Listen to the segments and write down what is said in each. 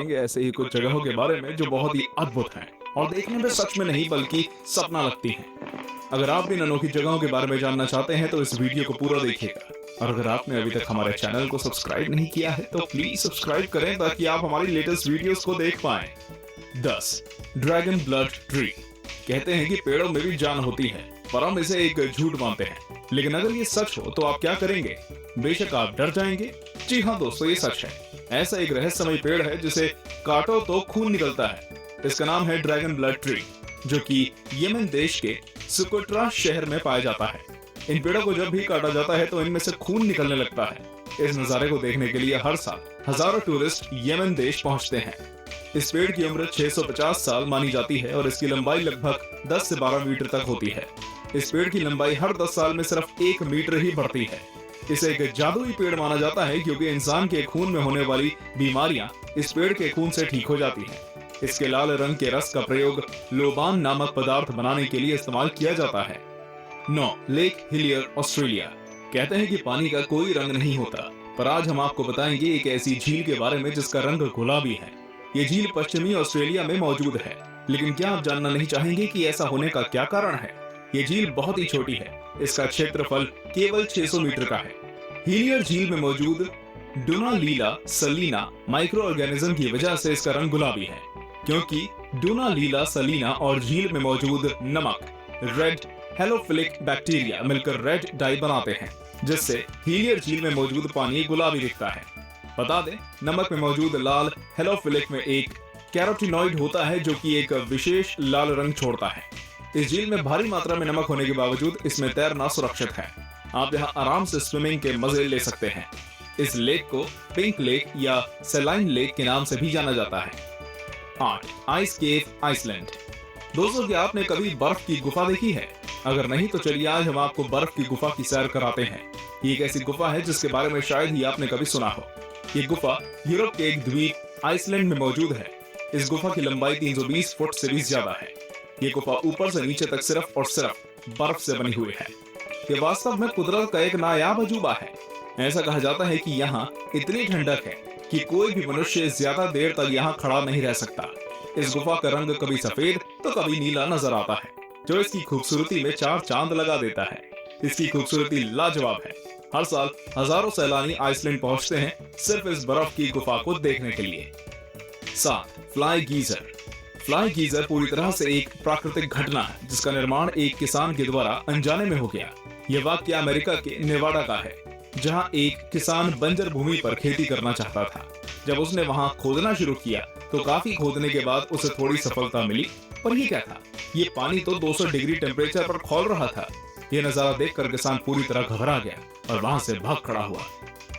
ऐसे ही कुछ जगहों के बारे में जो बहुत ही अद्भुत हैं और देखने में सच में नहीं बल्कि सपना लगती हैं। अगर आप भी इन अनोखी जगहों के बारे में जानना चाहते हैं तो इस वीडियो को पूरा देखिएगा। और अगर आपने अभी तक हमारे चैनल को सब्सक्राइब नहीं किया है तो प्लीज सब्सक्राइब करें ताकि आप हमारी लेटेस्ट वीडियोस को देख पाएं। 10. Dragon blood tree. कहते हैं कि पेड़ों में भी जान होती है, पर हम इसे एक झूठ मानते हैं। लेकिन अगर ये सच हो तो आप क्या करेंगे? बेशक आप डर जाएंगे। जी हाँ दोस्तों, ये सच है। ऐसा एक रहस्यमय पेड़ है जिसे काटो तो खून निकलता है। इसका नाम है ड्रैगन ब्लड ट्री, जो कि यमन देश के सुकोट्रा शहर में पाया जाता है। इन पेड़ों को जब भी काटा जाता है तो इनमें से खून निकलने लगता है। इस नजारे को देखने के लिए हर साल हजारों टूरिस्ट यमन देश पहुंचते हैं। इस पेड़ की उम्र 650 साल मानी जाती है और इसकी लंबाई लगभग 10 से 12 मीटर तक होती है। इस पेड़ की लंबाई हर 10 साल में सिर्फ 1 मीटर ही बढ़ती है। इसे एक जादुई पेड़ माना जाता है क्योंकि इंसान के खून में होने वाली बीमारियां इस पेड़ के खून से ठीक हो जाती हैं। इसके लाल रंग के रस का प्रयोग लोबान नामक पदार्थ बनाने के लिए इस्तेमाल किया जाता है। 9. Lake Hillier, Australia. कहते हैं कि पानी का कोई रंग नहीं होता, पर आज हम आपको बताएंगे एक ऐसी झील के बारे में जिसका रंग गुलाबी है। ये झील पश्चिमी ऑस्ट्रेलिया में मौजूद है, लेकिन क्या आप जानना नहीं चाहेंगे कि ऐसा होने का क्या कारण है? ये झील बहुत ही छोटी है। इसका क्षेत्रफल केवल 600 मीटर का है। हिलियर झील में मौजूद डुनालीला सलीना माइक्रो ऑर्गेनिज्म की वजह से इसका रंग गुलाबी है, क्योंकि डुनालीला सलीना और झील में मौजूद नमक रेड हेलोफिलिक बैक्टीरिया मिलकर रेड डाई बनाते हैं, जिससे हिलियर झील में मौजूद पानी गुलाबी दिखता है। बता दें, नमक में मौजूद लाल हेलोफिलिक में एक कैरोटीनॉइड होता है जो कि एक विशेष लाल रंग छोड़ता है। इस झील में भारी मात्रा में नमक होने के बावजूद इसमें तैरना सुरक्षित है। आप यहाँ आराम से स्विमिंग के मजे ले सकते हैं। इस लेक को पिंक लेक या सेलाइन लेक के नाम से भी जाना जाता है। 8. आइस केव, आइसलैंड। दोस्तों, क्या आपने कभी बर्फ की गुफा देखी है? अगर नहीं तो चलिए आज हम आपको बर्फ की गुफा की सैर कराते हैं। ये एक ऐसी गुफा है जिसके बारे में शायद ही आपने कभी सुना हो। ये गुफा यूरोप के एक द्वीप आइसलैंड में मौजूद है। इस गुफा की लंबाई 320 फुट से भी ज्यादा है। ये गुफा ऊपर से नीचे तक सिर्फ और सिर्फ बर्फ से बनी हुई है। ये वास्तव में कुदरत का एक नायाब अजूबा है। ऐसा कहा जाता है कि यहाँ इतनी ठंडक है कि कोई भी मनुष्य ज्यादा देर तक यहाँ खड़ा नहीं रह सकता। इस गुफा का रंग कभी सफेद तो कभी नीला नजर आता है, जो इसकी खूबसूरती में 4 चांद लगा देता है। इसकी खूबसूरती लाजवाब है। हर साल हजारों सैलानी आइसलैंड पहुंचते हैं सिर्फ इस बर्फ की गुफा को देखने के लिए। 7. Fly geyser. फ्लाई गीजर पूरी तरह से एक प्राकृतिक घटना है जिसका निर्माण एक किसान के द्वारा अनजाने में हो गया। यह वाकया अमेरिका के नेवाडा का है, जहां एक किसान बंजर भूमि पर खेती करना चाहता था। जब उसने वहां खोदना शुरू किया तो काफी खोदने के बाद उसे थोड़ी सफलता मिली, पर ये क्या था? ये पानी तो 200 डिग्री टेम्परेचर पर खौल रहा था। ये नजारा देखकर किसान पूरी तरह घबरा गया और वहां से भाग खड़ा हुआ।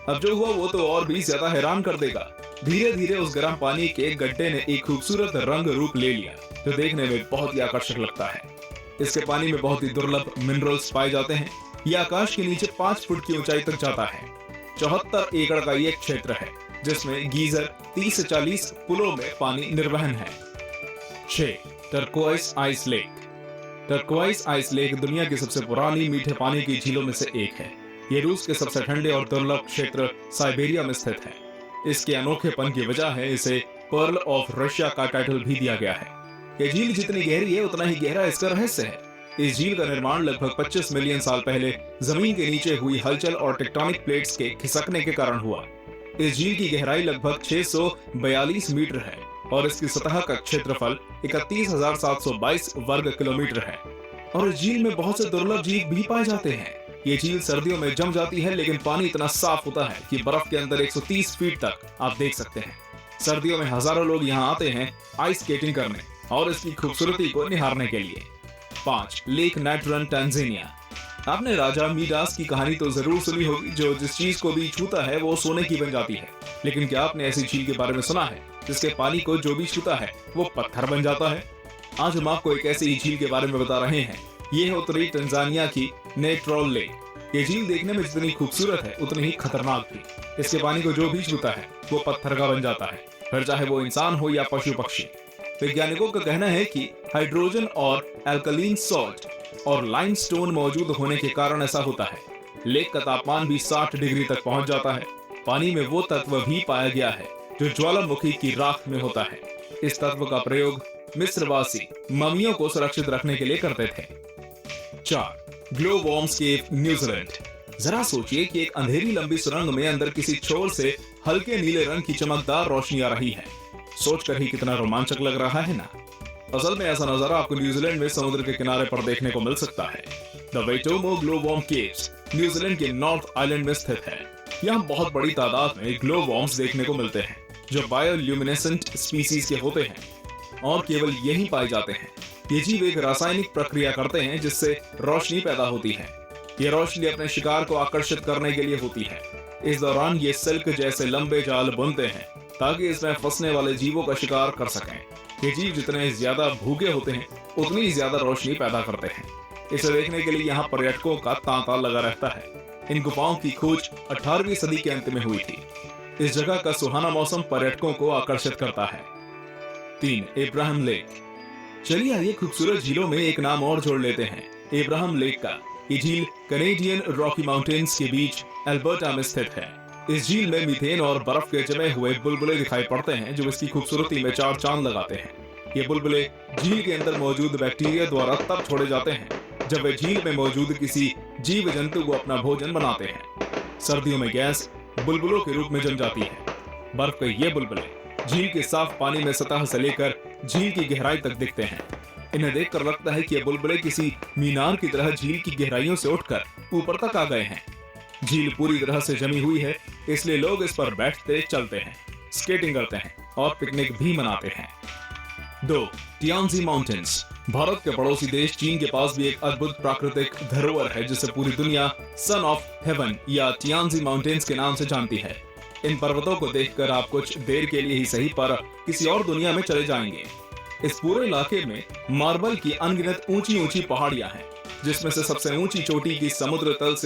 अब जो हुआ वो तो और भी ज्यादा हैरान कर देगा। धीरे धीरे उस गर्म पानी के गड्ढे ने एक खूबसूरत रंग रूप ले लिया, जो देखने में बहुत ही आकर्षक लगता है। इसके पानी में बहुत ही दुर्लभ मिनरल्स पाए जाते हैं। यह आकाश के नीचे 5 फुट की ऊंचाई तक जाता है। 74 एकड़ का ये क्षेत्र है जिसमें गीजर 30 से 40 पुलों में पानी निर्वहन है। 6. Turquoise ice lake. Turquoise ice lake दुनिया की सबसे पुरानी मीठे पानी की झीलों में से एक है। ये रूस के सबसे ठंडे और दुर्लभ क्षेत्र साइबेरिया में स्थित है। इसके अनोखेपन की वजह है इसे पर्ल ऑफ रशिया का टाइटल भी दिया गया है। यह झील जितनी गहरी है उतना ही गहरा इसका रहस्य है। इस झील का निर्माण लगभग 25 मिलियन साल पहले जमीन के नीचे हुई हलचल और टेक्टोनिक प्लेट्स के खिसकने के कारण हुआ। इस झील की गहराई लगभग 642 मीटर है और इसकी सतह का क्षेत्रफल 31,722 वर्ग किलोमीटर है। और इस झील में बहुत से दुर्लभ जीव भी पाए जाते हैं। ये झील सर्दियों में जम जाती है, लेकिन पानी इतना साफ होता है कि बर्फ के अंदर 130 फीट तक आप देख सकते हैं। सर्दियों में हजारों लोग यहाँ आते हैं आइस स्केटिंग करने और इसकी खूबसूरती को निहारने के लिए। 5. Lake natron, Tanzania. आपने राजा मीडास की कहानी तो जरूर सुनी होगी, जो जिस चीज को भी छूता है वो सोने की बन जाती है। लेकिन क्या आपने ऐसी झील के बारे में सुना है जिसके पानी को जो भी छूता है वो पत्थर बन जाता है? आज हम आपको एक ऐसी झील के बारे में बता रहे हैं। ये है उत्तरी टंजानिया की नेट्रोल लेक। ये झील देखने में जितनी खूबसूरत है उतनी ही खतरनाक भी। इसके पानी को जो भी छूता है वो पत्थर का बन जाता है, फिर चाहे वो इंसान हो या पशु पक्षी। वैज्ञानिकों का कहना है कि हाइड्रोजन और एल्कलीन सॉल्ट और लाइमस्टोन मौजूद होने के कारण ऐसा होता है। लेक का तापमान भी 60 डिग्री तक पहुंच जाता है। पानी में वो तत्व भी पाया गया है जो ज्वालामुखी की राख में होता है। इस तत्व का प्रयोग मिस्रवासी ममियों को सुरक्षित रखने के लिए करते थे। 4. ग्लो वॉर्म्स केव, न्यूजीलैंड। जरा सोचिए कि एक अंधेरी लंबी सुरंग में अंदर किसी छोर से हल्के नीले रंग की चमकदार रोशनी आ रही है। सोचकर ही कितना रोमांचक लग रहा है ना। असल में ऐसा नजारा आपको न्यूजीलैंड में समुद्र के किनारे पर देखने को मिल सकता है। The Waitomo glow worm caves New Zealand के नॉर्थ आइलैंड में स्थित है। यहाँ बहुत बड़ी तादाद में ग्लो वॉर्म्स देखने को मिलते हैं, जो बायोल्यूमिनेसेंट स्पीसीज के होते हैं और केवल यहीं पाए जाते हैं। ये जीव एक रासायनिक प्रक्रिया करते हैं जिससे रोशनी पैदा होती है। ये रोशनी अपने शिकार को आकर्षित करने के लिए होती है। इस दौरान ये सिल्क जैसे लंबे जाल बुनते हैं ताकि इसमें फंसने वाले जीवों का शिकार कर सकें। ये जीव जितने ज्यादा भूखे होते हैं उतनी ही ज्यादा रोशनी पैदा करते हैं। इसे देखने के लिए यहाँ पर्यटकों का तांता लगा रहता है। इन गुफाओं की खोज 18वीं सदी के अंत में हुई थी। इस जगह का सुहाना मौसम पर्यटकों को आकर्षित करता है। 3. Abraham lake. चलिए आइए खूबसूरत झीलों में एक नाम और जोड़ लेते हैं, एब्राहम लेक का। ये झील कैनेडियन रॉकी माउंटेन्स के बीच अल्बर्टा में स्थित है। इस झील में मीथेन और बर्फ के जमे हुए बुलबुले दिखाई पड़ते हैं जो इसकी खूबसूरती में चार चांद लगाते हैं। ये बुलबुले झील के अंदर मौजूद बैक्टीरिया द्वारा तब छोड़े जाते हैं जब वे झील में मौजूद किसी जीव जंतु को अपना भोजन बनाते हैं। सर्दियों में गैस बुलबुलों के रूप में जम जाती है। बर्फ के ये बुलबुले झील के साफ पानी में सतह से लेकर झील की गहराई तक दिखते हैं। इन्हें देखकर लगता है कि ये बुलबुले किसी मीनार की तरह झील की गहराइयों से उठकर ऊपर तक आ गए हैं। झील पूरी तरह से जमी हुई है, इसलिए लोग इस पर बैठते, चलते हैं, स्केटिंग करते हैं और पिकनिक भी मनाते हैं। 2. टियांजी माउंटेन्स। भारत के पड़ोसी देश चीन के पास भी एक अद्भुत प्राकृतिक धरोहर है जिसे पूरी दुनिया सन ऑफ हेवन या टियांजी माउंटेन्स के नाम से जानती है। इन पर्वतों को देखकर आप कुछ देर के लिए ही सही पर किसी और दुनिया में चले जाएंगे। इस पूरे इलाके में मार्बल की अनगिनत ऊंची ऊंची पहाड़ियां हैं, जिसमें से सबसे ऊंची चोटी की समुद्र तल से